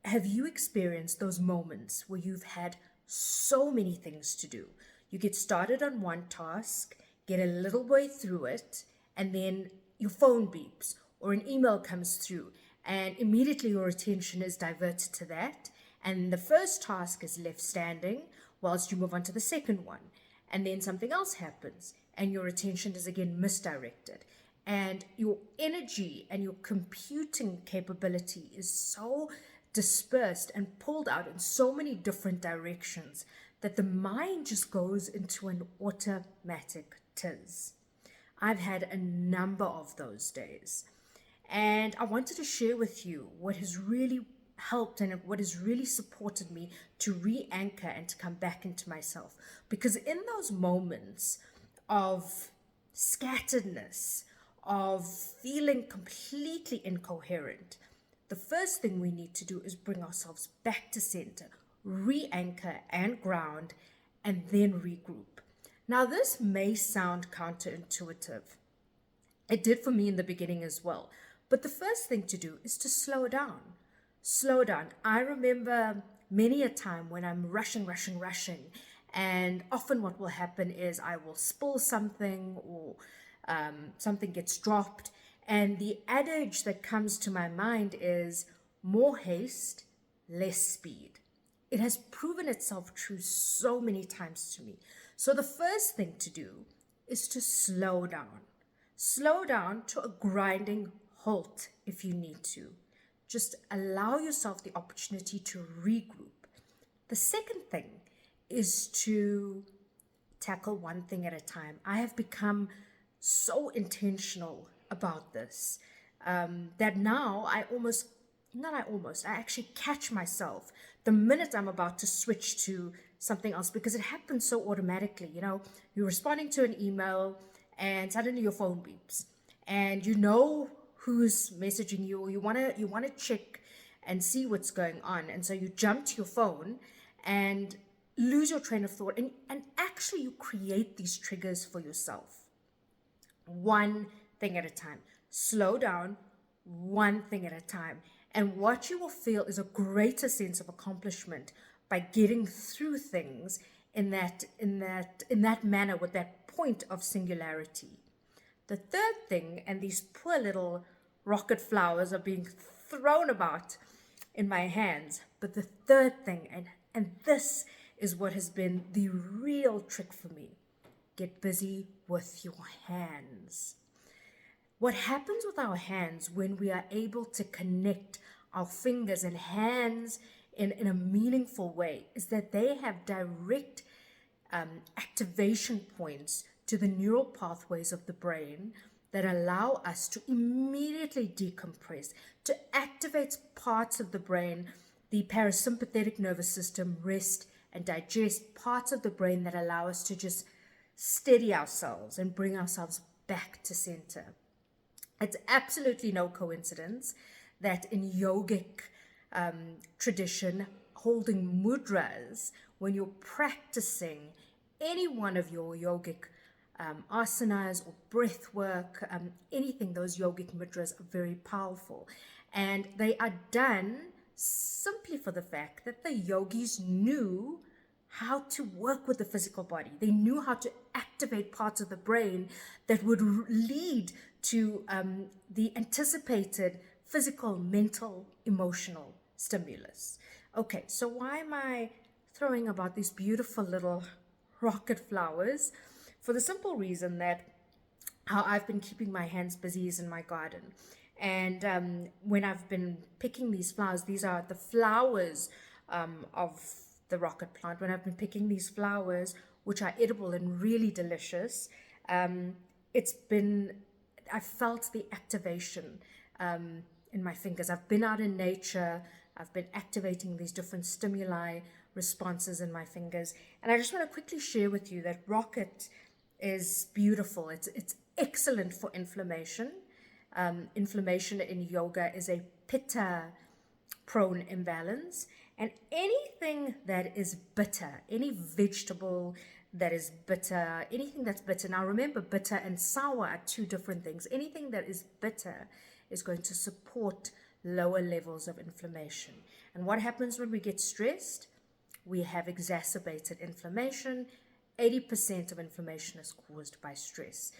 have you experienced those moments where you've had so many things to do? You get started on one task, get a little way through it, and then your phone beeps or an email comes through, and immediately your attention is diverted to that. And the first task is left standing whilst you move on to the second one. And then something else happens, and your attention is again misdirected. And your energy and your computing capability is so dispersed and pulled out in so many different directions that the mind just goes into an automatic tiz. I've had a number of those days. And I wanted to share with you what has really helped and what has really supported me to re-anchor and to come back into myself. Because in those moments of scatteredness, of feeling completely incoherent, the first thing we need to do is bring ourselves back to center, re-anchor and ground, and then regroup. Now, this may sound counterintuitive. It did for me in the beginning as well. But the first thing to do is to slow down. Slow down. I remember many a time when I'm rushing, and often what will happen is I will spill something or something gets dropped. And the adage that comes to my mind is more haste, less speed. It has proven itself true so many times to me. So the first thing to do is to slow down. Slow down to a grinding halt if you need to. Just allow yourself the opportunity to regroup. The second thing is to tackle one thing at a time. I have become so intentional about this that now I actually catch myself the minute I'm about to switch to something else because it happens so automatically. You know, you're responding to an email and suddenly your phone beeps and you know who's messaging you, or you want to check and see what's going on, and so you jump to your phone and lose your train of thought, and actually you create these triggers for yourself. One thing at a time. Slow down, one thing at a time. And what you will feel is a greater sense of accomplishment by getting through things in that manner, with that point of singularity. The third thing, and these poor little rocket flowers are being thrown about in my hands, but the third thing, and this is what has been the real trick for me: get busy with your hands. What happens with our hands when we are able to connect our fingers and hands in a meaningful way is that they have direct activation points to the neural pathways of the brain that allow us to immediately decompress, to activate parts of the brain, the parasympathetic nervous system, rest and digest, parts of the brain that allow us to just steady ourselves and bring ourselves back to center. It's absolutely no coincidence that in yogic tradition, holding mudras, when you're practicing any one of your yogic asanas or breath work, anything, those yogic mudras are very powerful. And they are done simply for the fact that the yogis knew how to work with the physical body. They knew how to activate parts of the brain that would lead to the anticipated physical, mental, emotional stimulus. Okay, so why am I throwing about these beautiful little rocket flowers? For the simple reason that how I've been keeping my hands busy is in my garden. And when I've been picking these flowers, these are the flowers of the rocket plant. When I've been picking these flowers, which are edible and really delicious, I felt the activation in my fingers. I've been out in nature. I've been activating these different stimuli responses in my fingers. And I just want to quickly share with you that rocket is beautiful. It's excellent for inflammation. Inflammation in yoga is a pitta prone imbalance. And anything that is bitter, any vegetable that is bitter, anything that's bitter. Now remember, bitter and sour are two different things. Anything that is bitter is going to support lower levels of inflammation. And what happens when we get stressed? We have exacerbated inflammation. 80% of inflammation is caused by stress.